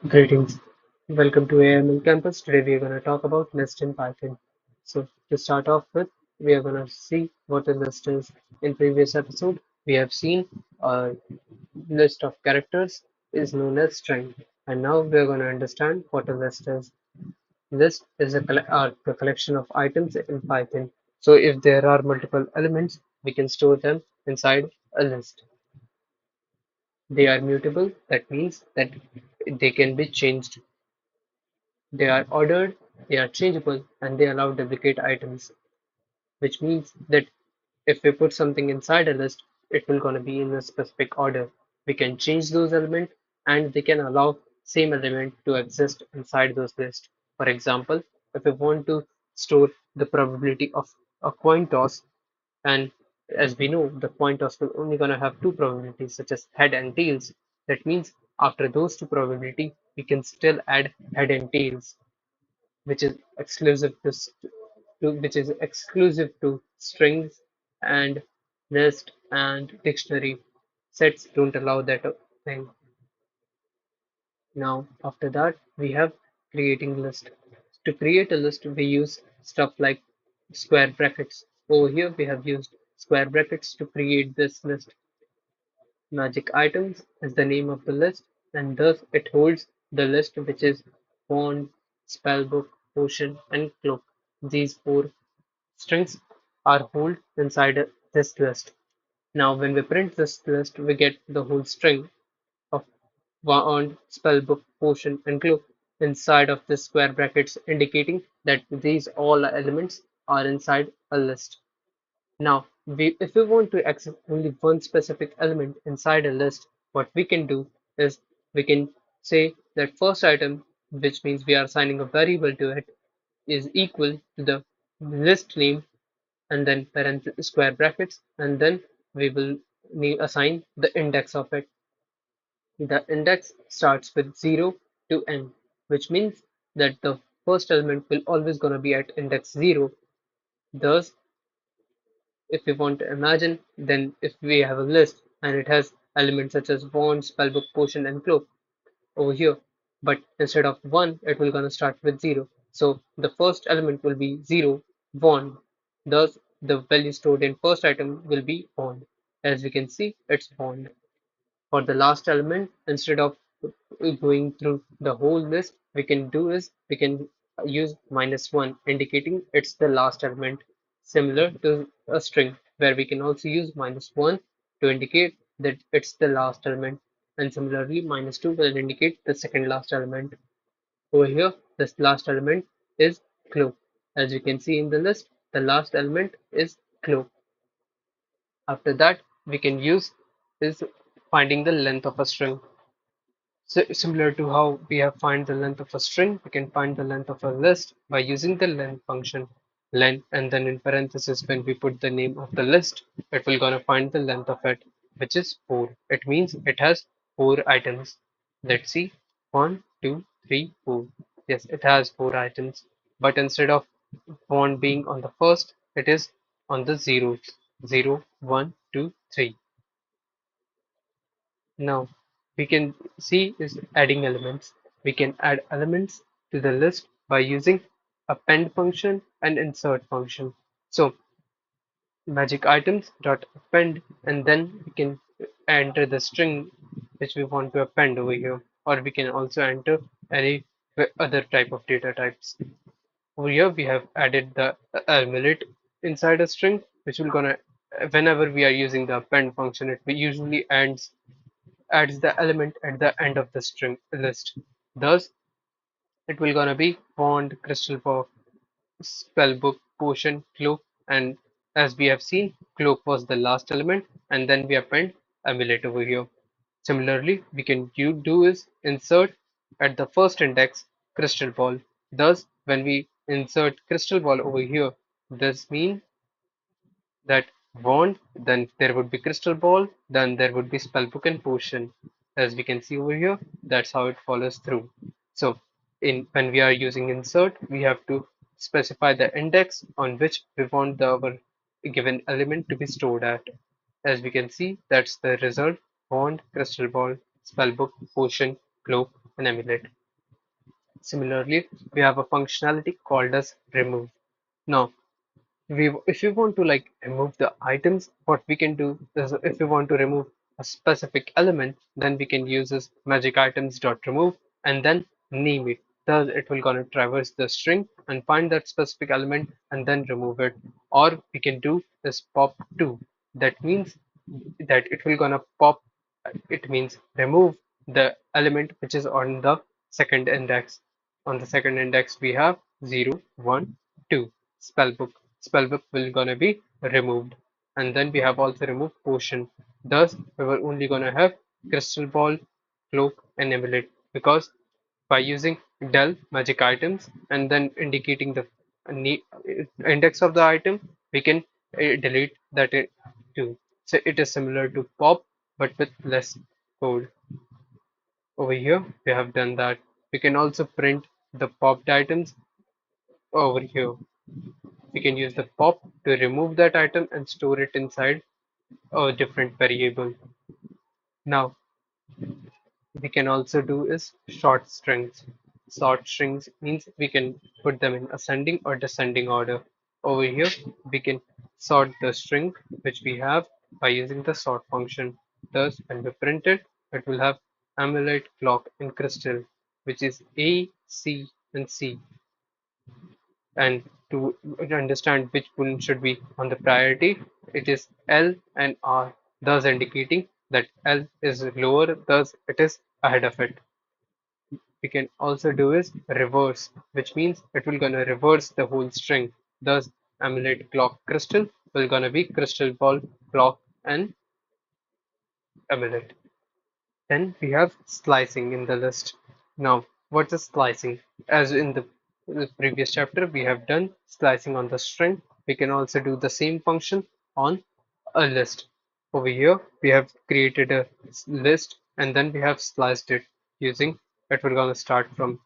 Greetings. Welcome to AML Campus. Today we are going to talk about list in Python. So to start off with, we are going to see what a list is. In previous episode, we have seen a list of characters is known as string, and now we are going to understand what a list is. List is a collection of items in Python. So if there are multiple elements, we can store them inside a list. They are mutable. That means that they can be changed. They are ordered, they are changeable, and they allow duplicate items, which means that if we put something inside a list, it will gonna be in a specific order. We can change those elements and they can allow same element to exist inside those lists. For example, if we want to store the probability of a coin toss, and as we know, the coin toss will only gonna have two probabilities, such as head and tails. That means after those two probability, we can still add head and tails which is exclusive to strings and list and dictionary. Sets don't allow that thing. Now after that we have creating list. To create a list we use stuff like square brackets. Over here we have used square brackets to create this list. Magic items is the name of the list, and thus it holds the list which is wand, spellbook, potion, and cloak. These four strings are held inside this list. Now when we print this list, we get the whole string of wand, spellbook, potion, and cloak inside of the square brackets, indicating that these all elements are inside a list. Now, if we want to access only one specific element inside a list, what we can do is we can say that first item, which means we are assigning a variable to it, is equal to the list name and then parenthesis square brackets, and then we will assign the index of it. The index starts with 0 to n, which means that the first element will always gonna be at index 0. Thus, if we want to imagine, then if we have a list and it has elements such as bond, spellbook, potion, and cloak over here, but instead of 1, it will gonna start with 0. So the first element will be 0, bond. Thus, the value stored in first item will be bond. As we can see, it's bond. For the last element, instead of going through the whole list, we can do is we can use -1, indicating it's the last element, similar to a string, where we can also use -1 to indicate that it's the last element, and similarly -2 will indicate the second last element. Over here, this last element is cloak. As you can see in the list, the last element is cloak. After that, we can use is finding the length of a string. So similar to how we have find the length of a string, we can find the length of a list by using the length function. Length, and then in parentheses when we put the name of the list, it will gonna find the length of it, which is 4. It means it has 4 items. Let's see. 1, 2, 3, 4. Yes, it has 4 items. But instead of 1 being on the first, it is on the zeros. 0, 1, 2, 3. Now we can see is adding elements. We can add elements to the list by using append function and insert function. So magic items dot append, and then we can enter the string which we want to append over here, or we can also enter any other type of data types. Over here we have added the enumerate inside a string, which will gonna whenever we are using the append function, it usually adds the element at the end of the string list. Thus, it will gonna be bond, crystal ball, spellbook, potion, cloak, and as we have seen, cloak was the last element, and then we append amulet over here. Similarly, we can do is insert at the first index crystal ball. Thus, when we insert crystal ball over here, this means that wand, then there would be crystal ball, then there would be spellbook and potion. As we can see over here, that's how it follows through. So in when we are using insert, we have to specify the index on which we want our given element to be stored at. As we can see, that's the result: wand, crystal ball, spellbook, potion, cloak. and emulate. Similarly, we have a functionality called as remove. Now, if we want to like remove the items, what we can do is if we want to remove a specific element, then we can use this magic items dot remove and then name it. Thus it will gonna traverse the string and find that specific element and then remove it. Or we can do is pop to. That means that it will gonna pop, it means remove the element which is on the second index. On the second index we have 0, 1, 2. Spellbook. Spellbook will gonna be removed. And then we have also removed potion. Thus we were only gonna have crystal ball, cloak and emulate, because by using del magic items and then indicating the index of the item, we can delete that too. So it is similar to pop but with less code. Over here we have done that. We can also print the popped items over here. We can use the pop to remove that item and store it inside a different variable. Now we can also do is short strings. Short strings means we can put them in ascending or descending order. Over here we can sort the string which we have by using the sort function. Thus when we print it, it will have amulet, clock and crystal, which is A, C and C. And to understand which boolean should be on the priority, it is L and R, thus indicating that L is lower, thus it is ahead of it. We can also do is reverse, which means it will gonna reverse the whole string. Thus amulet, clock, crystal will gonna be crystal ball, clock and amulet. Then we have slicing in the list. Now, what is slicing? As in the previous chapter, we have done slicing on the string. We can also do the same function on a list. Over here, we have created a list and then we have sliced it using, it we're going to start from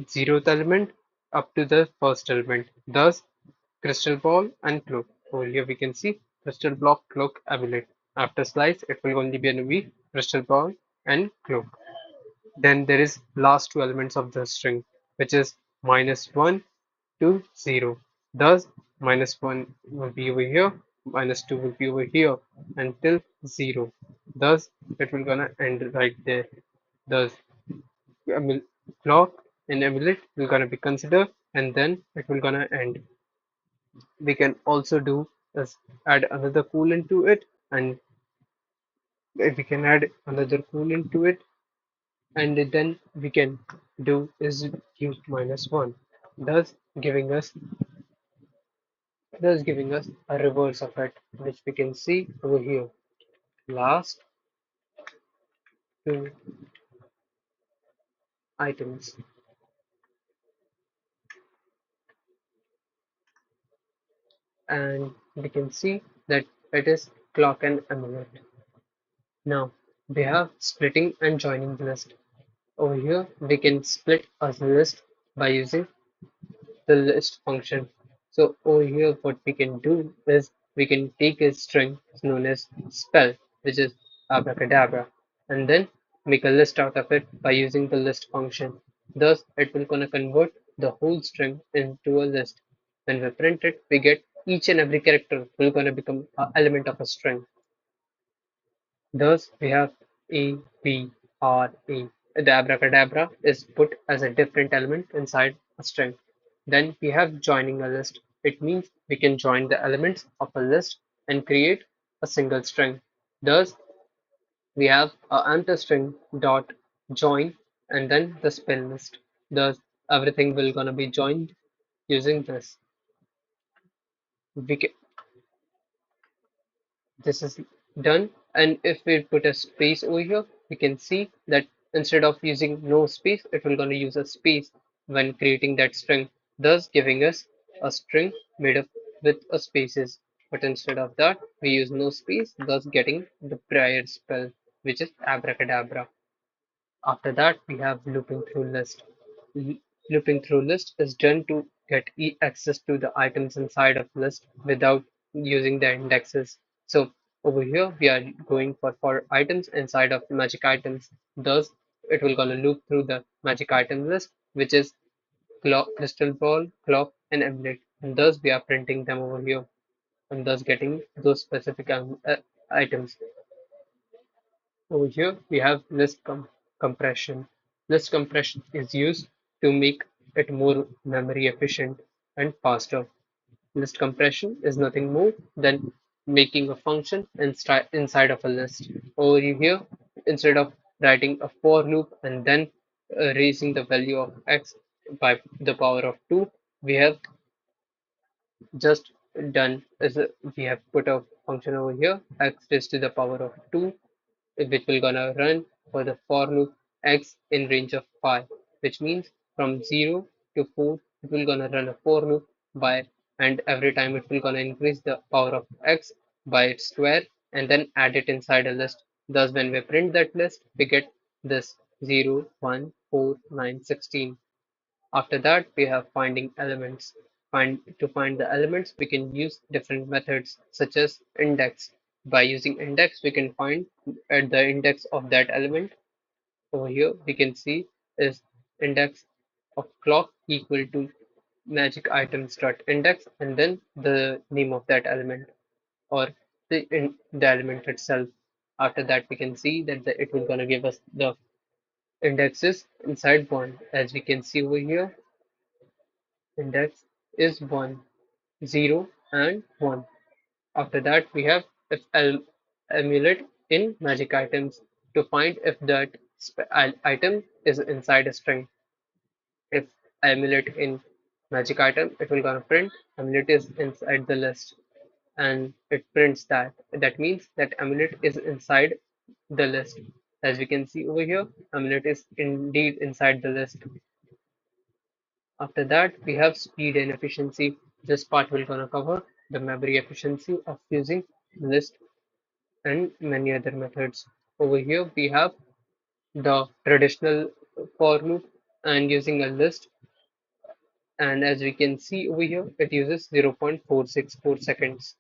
zeroth element up to the first element. Thus, crystal ball and cloak. Over here we can see crystal block, cloak, amulet. After slice, it will only be crystal ball and cloak. Then there is last two elements of the string, which is -1 to 0. Thus, -1 will be over here, -2 will be over here until 0. Thus, it will gonna end right there. Thus, clock and amulet will gonna be considered and then it will gonna end. We can also do is add another coolant to it, and if we can add another coolant to it, and then we can do is use -1, thus giving us a reverse of it, which we can see over here. Last two items, and we can see that it is clock and amulet. Now we have splitting and joining the list. Over here we can split a list by using the list function. So over here what we can do is we can take a string known as spell, which is abracadabra, and then make a list out of it by using the list function. Thus it will gonna convert the whole string into a list. When we print it, we get each and every character will gonna become an element of a string. Thus we have A, B, R, A. The abracadabra is put as a different element inside a string. Then we have joining a list. It means we can join the elements of a list and create a single string. Thus we have a empty string dot join and then the spell list. Thus everything will gonna be joined using this. We can, this is done, and if we put a space over here, we can see that instead of using no space, it will gonna use a space when creating that string, thus giving us a string made up with a spaces. But instead of that, we use no space, thus getting the prior spell, which is abracadabra. After that, we have looping through list. Looping through list is done to get access to the items inside of list without using the indexes. So over here, we are going for items inside of magic items. Thus, it will gonna loop through the magic item list, which is clock, crystal ball, clock, and amulet. And thus we are printing them over here, and thus getting those specific items. Over here we have compression. List compression is used to make it more memory efficient and faster. List compression is nothing more than making a function inside of a list. Over here, instead of writing a for loop and then raising the value of x by the power of 2, we have just done is we have put a function over here, x raised to the power of 2, which will gonna run for the for loop x in range of 5, which means from 0 to 4 it will gonna run a for loop by, and every time it will gonna increase the power of x by its square and then add it inside a list. Thus when we print that list we get this 0 1 4 9 16. After that we have finding elements. To find the elements we can use different methods such as index. By using index we can find at the index of that element. Over here we can see is index of clock equal to magic items dot index and then the name of that element, or the element itself. After that we can see that it will gonna give us the indexes inside one. As we can see over here, index is 1, 0 and 1. After that we have if amulet in magic items to find if that item is inside a string. If amulet in magic item, it will gonna print amulet is inside the list, and it prints that. That means that amulet is inside the list. As we can see over here, amulet is indeed inside the list. After that, we have speed and efficiency. This part will gonna cover the memory efficiency of using list and many other methods. Over here, we have the traditional for loop and using a list. And as we can see over here, it uses 0.464 seconds.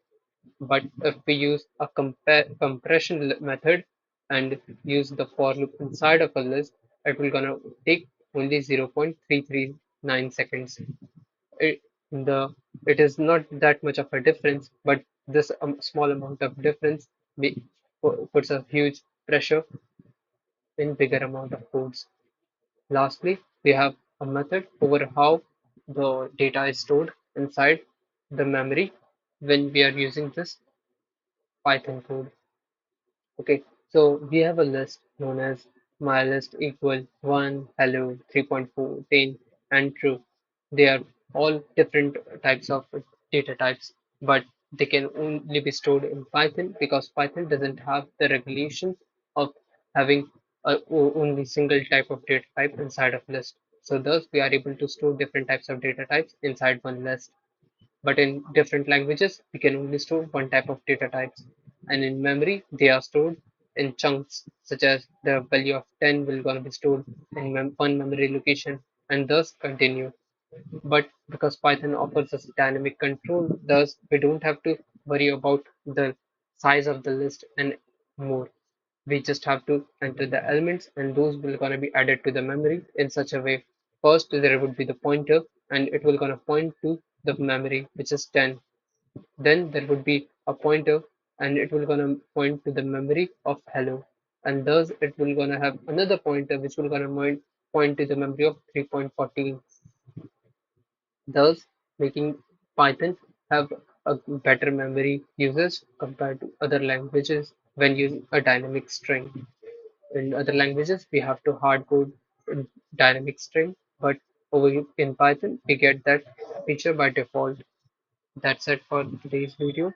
But if we use a compression method and use the for loop inside of a list, it will gonna take only 0.339 seconds. It, the it is not that much of a difference, but this small amount of difference puts a huge pressure in bigger amount of codes. Lastly, we have a method over how the data is stored inside the memory when we are using this Python code. Okay, so we have a list known as my list equal 1, hello, 3.4, 10, and true. They are all different types of data types, but they can only be stored in Python because Python doesn't have the regulation of having only single type of data type inside of list. So thus we are able to store different types of data types inside one list. But in different languages, we can only store one type of data types. And in memory, they are stored in chunks, such as the value of 10 will gonna be stored in one memory location and thus continue. But because Python offers us dynamic control, thus we don't have to worry about the size of the list and more. We just have to enter the elements and those will gonna be added to the memory in such a way. First there would be the pointer and it will gonna point to the memory which is 10. Then there would be a pointer and it will gonna point to the memory of hello, and thus it will gonna have another pointer which will gonna point to the memory of 3.14, thus making Python have a better memory usage compared to other languages when using a dynamic string. In other languages, we have to hard code dynamic string, but in Python, we get that feature by default. That's it for today's video.